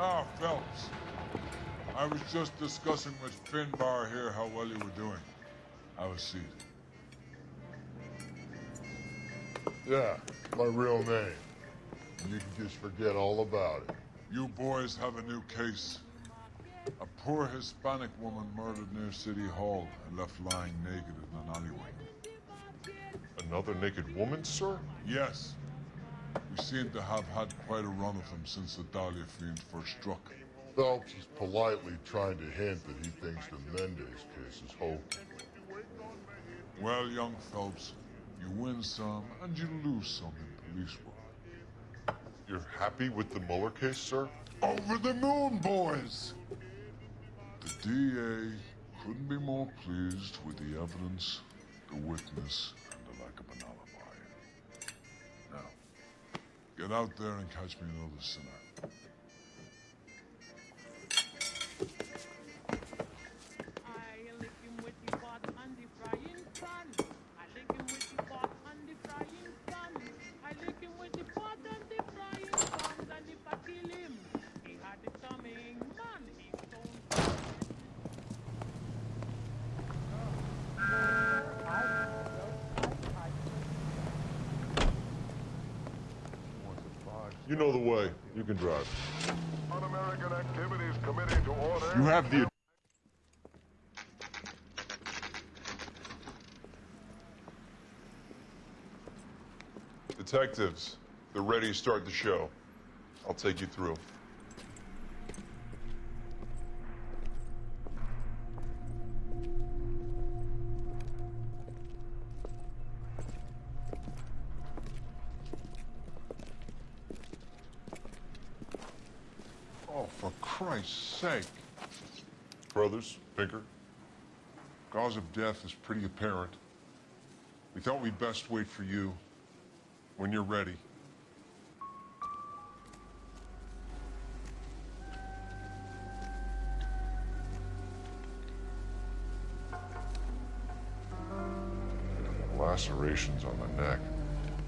Ah, Phelps. I was just discussing with Finbar here how well you were doing. Have a seat. Yeah, my real name. You can just forget all about it. You boys have a new case. A poor Hispanic woman murdered near City Hall and left lying naked in an alleyway. Another naked woman, sir? Yes. We seem to have had quite a run of them since the Dahlia fiend first struck. Phelps is politely trying to hint that he thinks the Mendez case is hokey. Well, young Phelps, you win some and you lose some in police work. You're happy with the Mueller case, sir? Over the moon, boys! The DA couldn't be more pleased with the evidence, the witness, and the lack of an alibi. Now, get out there and catch me another sinner. You know the way. You can drive. Un-American Activities Committee to order. You have the... Detectives, they're ready to start the show. I'll take you through. Oh, for Christ's sake. Brothers, Pinker. Cause of death is pretty apparent. We thought we'd best wait for you. When you're ready. Lacerations on the neck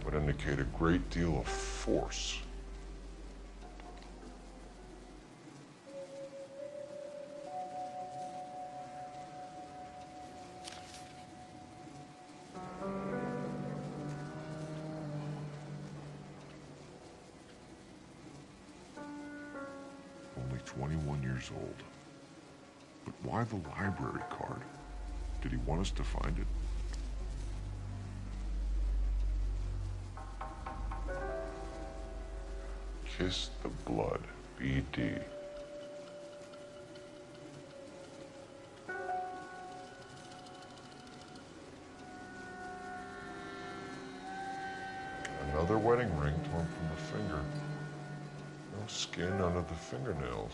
would indicate a great deal of force. Only 21 years old. But why the library card? Did he want us to find it? Kiss the blood, BD. Another wedding ring torn from the finger. No skin under the fingernails.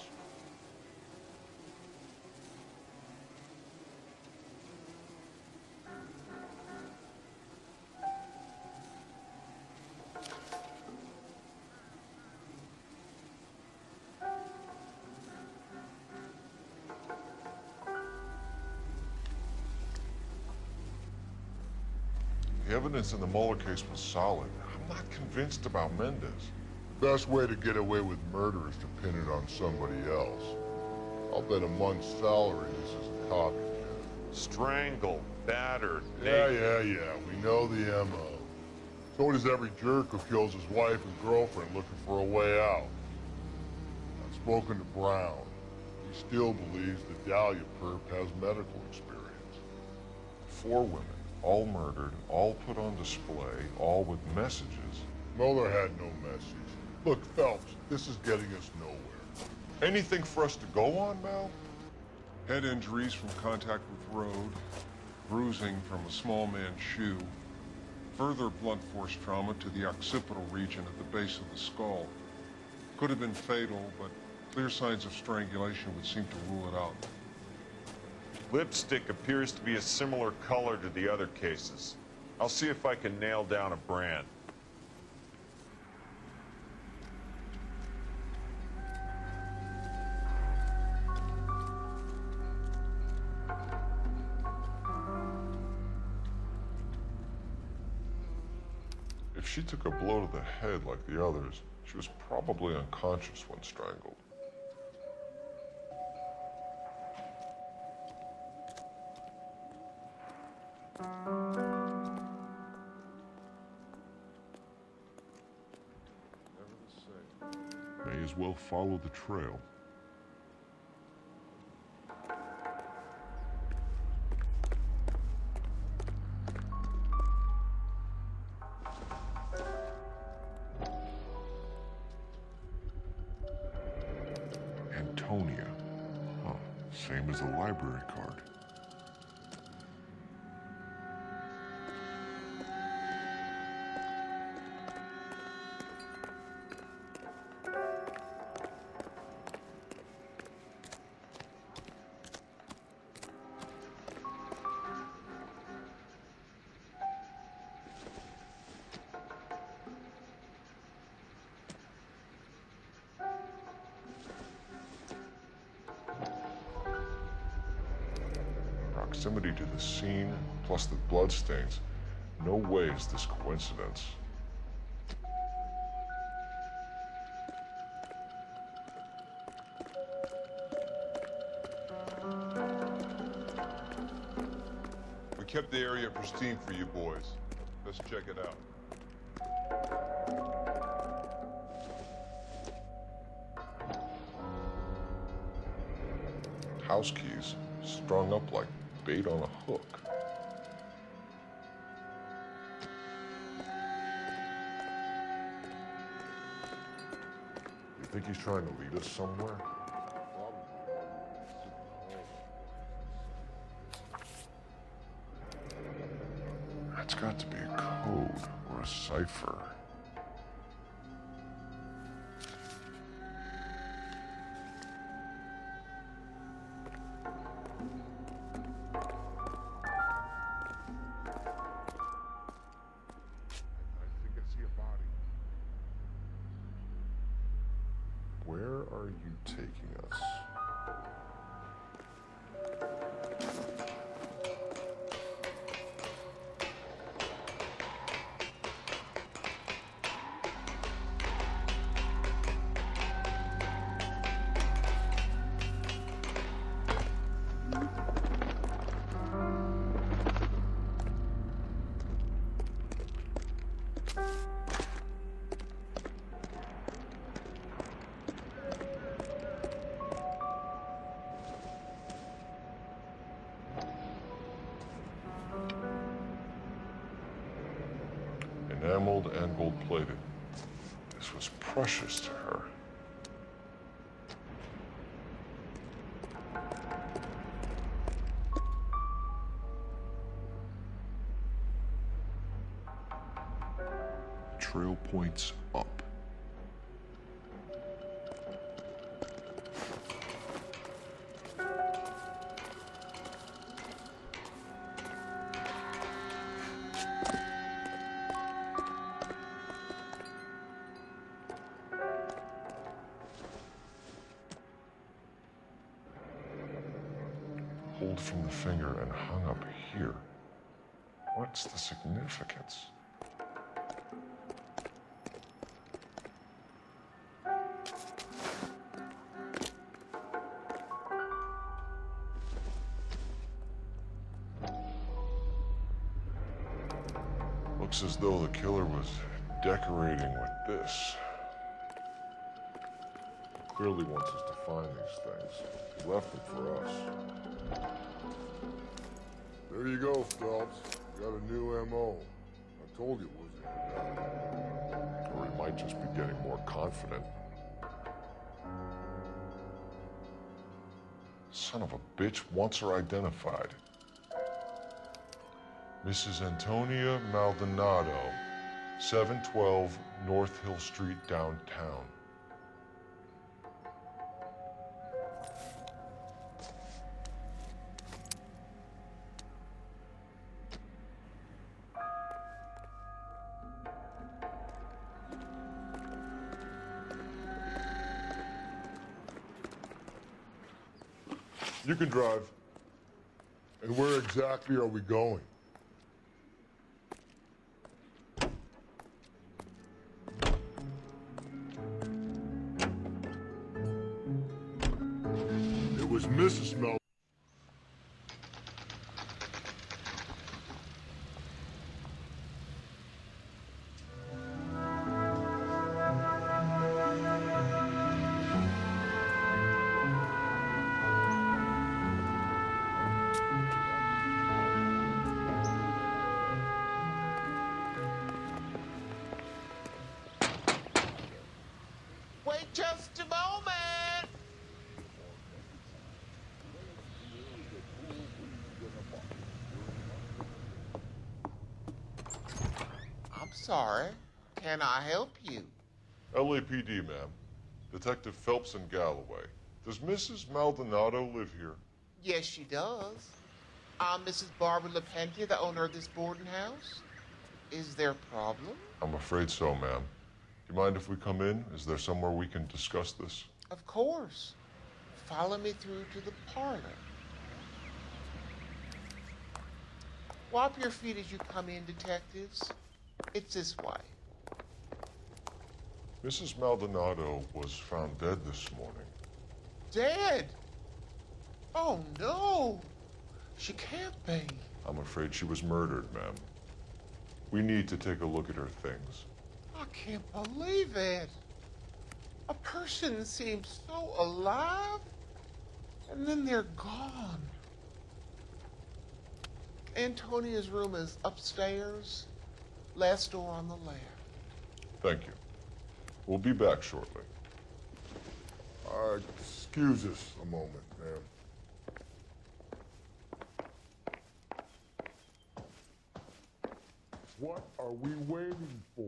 The evidence in the Mueller case was solid. I'm not convinced about Mendez. The best way to get away with murder is to pin it on somebody else. I'll bet a month's salary this isn't copycat. Strangled, battered, Yeah, naked. we know the MO. So does every jerk who kills his wife and girlfriend looking for a way out. I've spoken to Brown. He still believes the Dahlia perp has medical experience. 4 women. All murdered, all put on display, all with messages. Mueller had no message. Look, Phelps, this is getting us nowhere. Anything for us to go on, Mal? Head injuries from contact with road, bruising from a small man's shoe, further blunt force trauma to the occipital region at the base of the skull. Could have been fatal, but clear signs of strangulation would seem to rule it out. Lipstick appears to be a similar color to the other cases. I'll see if I can nail down a brand. If she took a blow to the head like the others, she was probably unconscious when strangled. May as well follow the trail. Antonia. Huh, same as the library card. Proximity to the scene, plus the bloodstains. No way is this coincidence. We kept the area pristine for you boys. Let's check it out. House keys strung up like bait on a hook. You think he's trying to lead us somewhere? That's got to be a code or a cipher. Where are you taking us? Enameled and gold-plated. This was precious to her. Trail points up. Pulled from the finger and hung up here. What's the significance? Looks as though the killer was decorating with this. He clearly wants us to find these things. He left them for us. There you go, Phelps. Got a new MO. I told you it wasn't gonna die. Or he might just be getting more confident. Son of a bitch wants her identified. Mrs. Antonia Maldonado, 712 North Hill Street, downtown. You can drive. And where exactly are we going? It was Mrs. Mel. sorry. Can I help you? LAPD, ma'am. Detective Phelps and Galloway. Does Mrs. Maldonado live here? Yes, she does. I'm Mrs. Barbara LaPentia, the owner of this boarding house. Is there a problem? I'm afraid so, ma'am. Do you mind if we come in? Is there somewhere we can discuss this? Of course. Follow me through to the parlor. Wipe your feet as you come in, detectives. It's this way. Mrs. Maldonado was found dead this morning. Dead? Oh, no. She can't be. I'm afraid she was murdered, ma'am. We need to take a look at her things. I can't believe it. A person seems so alive, and then they're gone. Antonia's room is upstairs, last door on the left. Thank you. We'll be back shortly. Excuse us a moment, ma'am. What are we waiting for?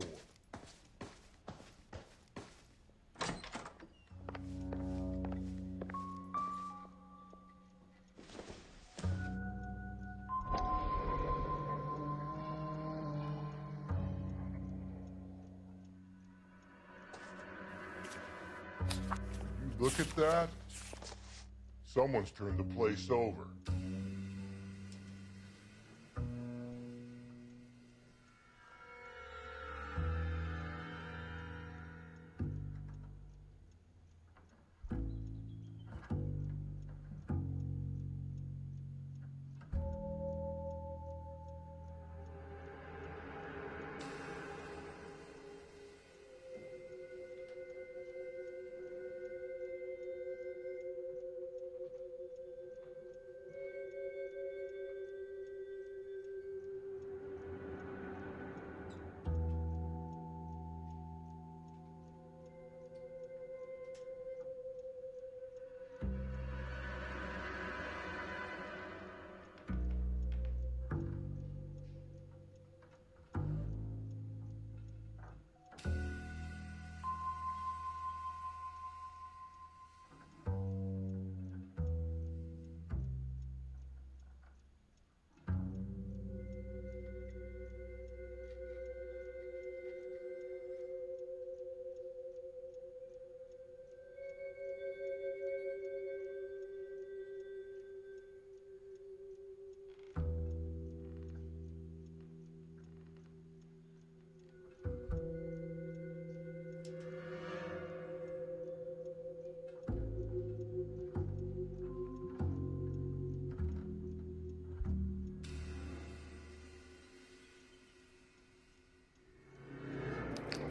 Look at that. Someone's turned the place over.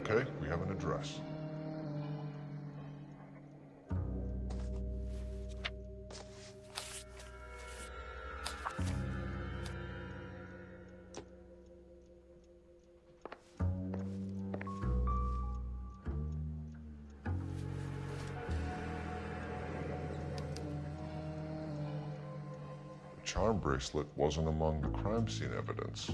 Okay, we have an address. The charm bracelet wasn't among the crime scene evidence.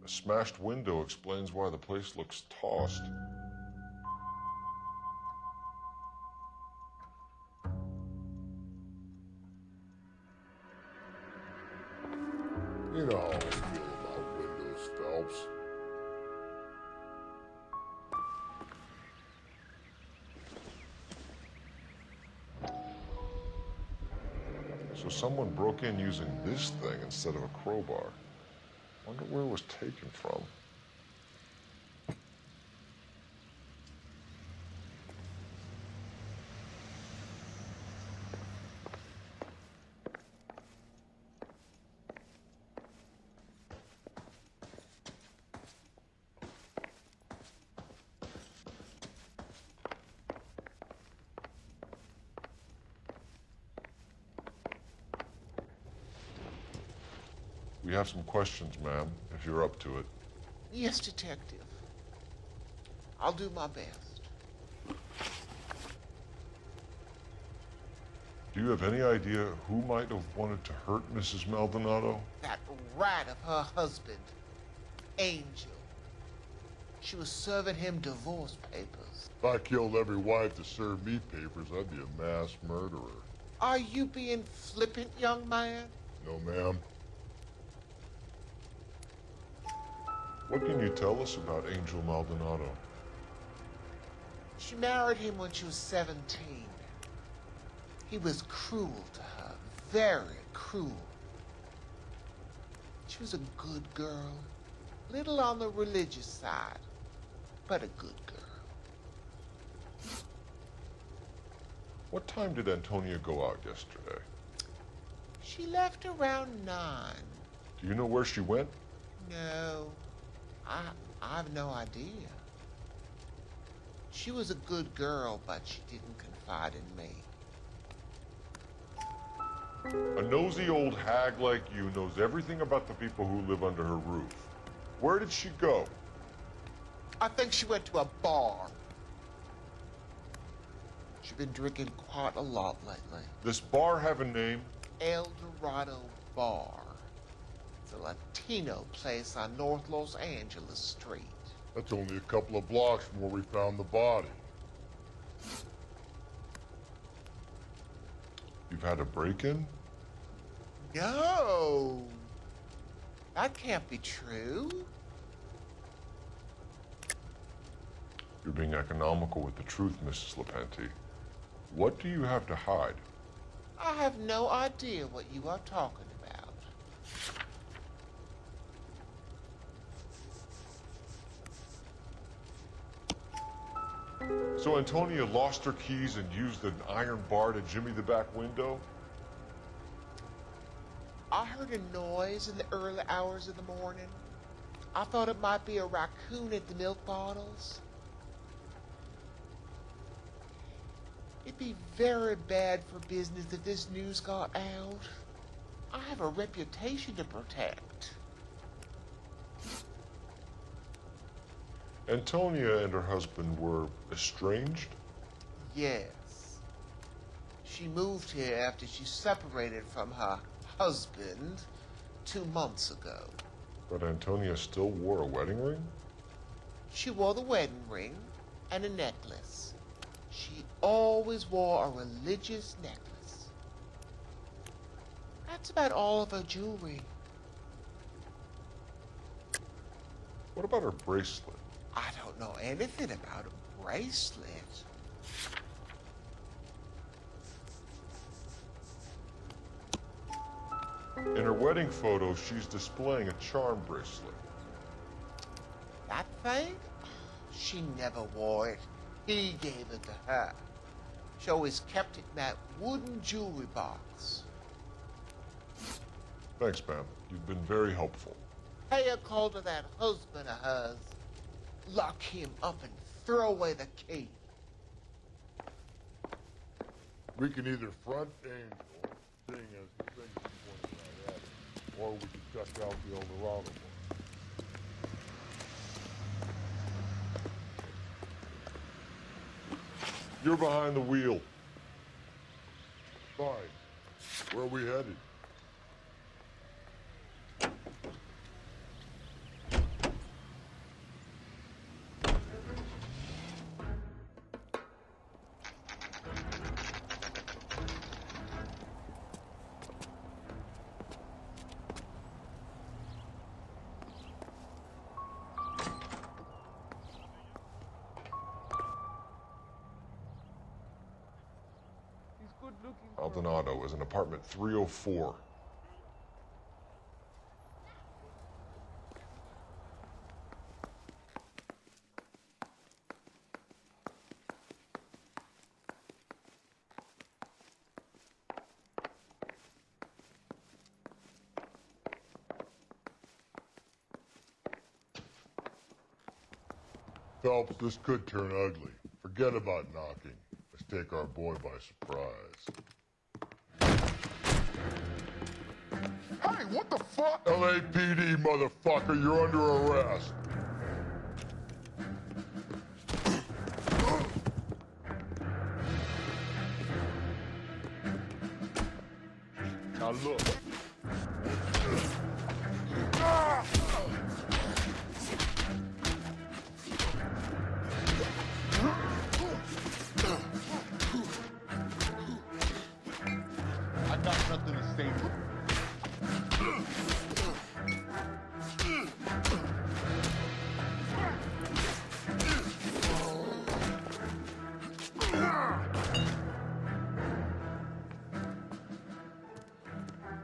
A smashed window explains why the place looks tossed. You know how I feel about windows, Phelps. So someone broke in using this thing instead of a crowbar. Wonder where it was taken from. We have some questions, ma'am, if you're up to it. Yes, detective. I'll do my best. Do you have any idea who might have wanted to hurt Mrs. Maldonado? That rat of her husband, Angel. She was serving him divorce papers. If I killed every wife to serve me papers, I'd be a mass murderer. Are you being flippant, young man? No, ma'am. What can you tell us about Angel Maldonado? She married him when she was 17. He was cruel to her, very cruel. She was a good girl, little on the religious side, but a good girl. What time did Antonia go out yesterday? She left around 9. Do you know where she went? No, I've no idea. She was a good girl, but she didn't confide in me. A nosy old hag like you knows everything about the people who live under her roof. Where did she go? I think she went to a bar. She's been drinking quite a lot lately. This bar have a name? El Dorado Bar. It's a Latino place on North Los Angeles Street. That's only a couple of blocks from where we found the body. You've had a break-in? No! That can't be true. You're being economical with the truth, Mrs. Lepenti. What do you have to hide? I have no idea what you are talking about. So Antonia lost her keys and used an iron bar to jimmy the back window? I heard a noise in the early hours of the morning. I thought it might be a raccoon at the milk bottles. It'd be very bad for business if this news got out. I have a reputation to protect. Antonia and her husband were estranged? Yes. She moved here after she separated from her husband 2 months ago. But Antonia still wore a wedding ring? She wore the wedding ring and a necklace. She always wore a religious necklace. That's about all of her jewelry. What about her bracelet? I don't know anything about a bracelet. In her wedding photo, she's displaying a charm bracelet. That thing? She never wore it. He gave it to her. She always kept it in that wooden jewelry box. Thanks, ma'am. You've been very helpful. Pay a call to that husband of hers. Lock him up and throw away the key. We can either front Angel, seeing as the thing is pointing right at it, or we can check out the El Dorado one. You're behind the wheel. Fine. Where are we headed? Maldonado is in apartment 304. Phelps, this could turn ugly. Forget about knocking. Let's take our boy by surprise. Hey, what the fuck? LAPD, motherfucker, you're under arrest. Now look. I got nothing to say.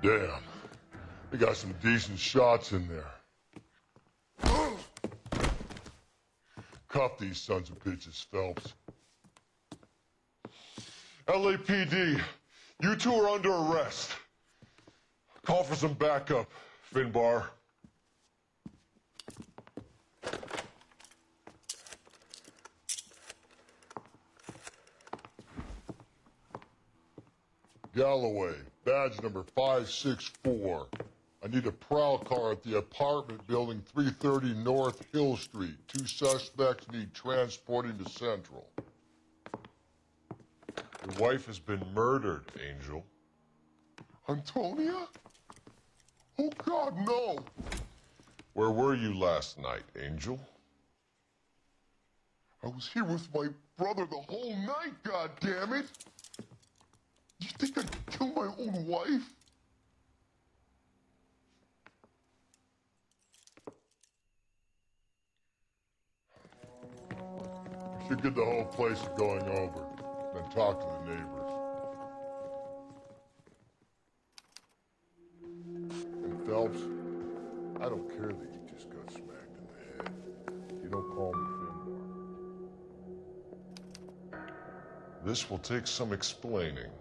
Damn. We got some decent shots in there. Cuff these sons of bitches, Phelps. LAPD, you two are under arrest. Call for some backup, Finbar. Galloway, badge number 564. I need a prowl car at the apartment building 330 North Hill Street. 2 suspects need transporting to Central. Your wife has been murdered, Angel. Antonia? Oh, God, no. Where were you last night, Angel? I was here with my brother the whole night, God damn it. You think I'd kill my own wife? We should get the whole place going over, then talk to the neighbors. And Phelps, I don't care that you just got smacked in the head. You don't call me Finbar. This will take some explaining.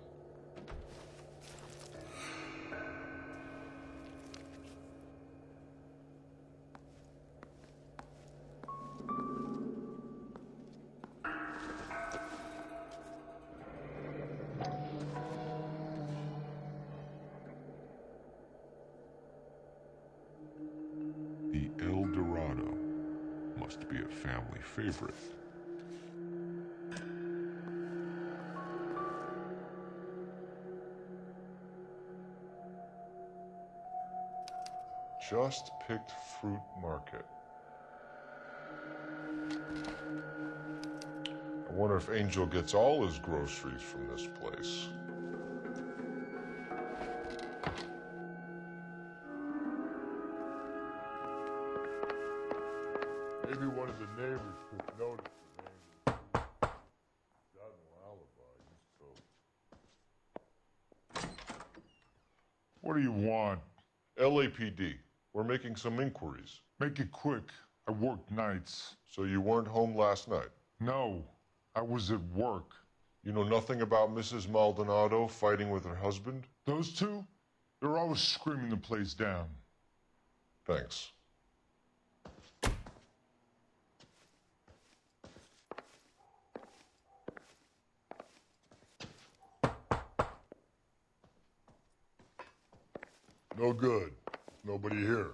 The El Dorado must be a family favorite. Just picked fruit market. I wonder if Angel gets all his groceries from this place. Maybe one of the neighbors took notice of Angel's got no alibi, so. What do you want? LAPD, we're making some inquiries. Make it quick. I work nights. So you weren't home last night? No, I was at work. You know nothing about Mrs. Maldonado fighting with her husband? Those two? They're always screaming the place down. Thanks. No good. Nobody here.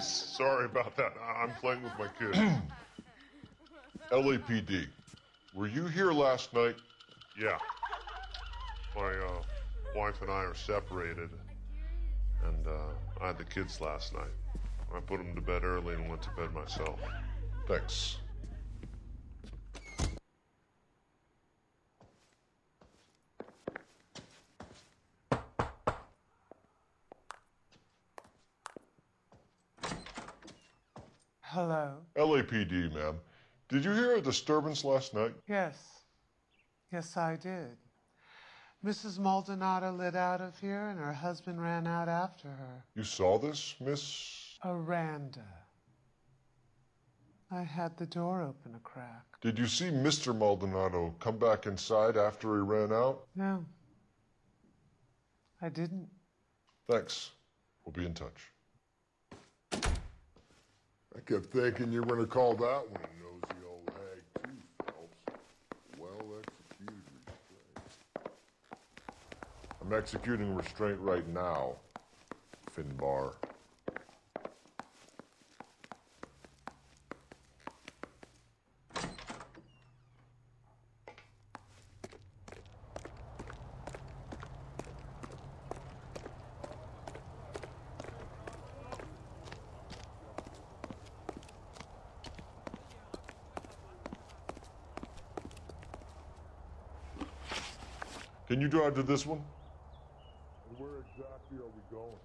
Sorry about that. I'm playing with my kid. LAPD, were you here last night? Yeah. My wife and I are separated, and I had the kids last night. I put them to bed early and went to bed myself. Thanks. Hello? LAPD, ma'am. Did you hear a disturbance last night? Yes. Yes, I did. Mrs. Maldonado lit out of here and her husband ran out after her. You saw this, Miss? Aranda. I had the door open a crack. Did you see Mr. Maldonado come back inside after he ran out? No. I didn't. Thanks. We'll be in touch. I kept thinking you were going to call that one a nosy old hag, too, Phelps. Well executed restraint. I'm executing restraint right now, Finbar. Can you drive to this one? And where exactly are we going?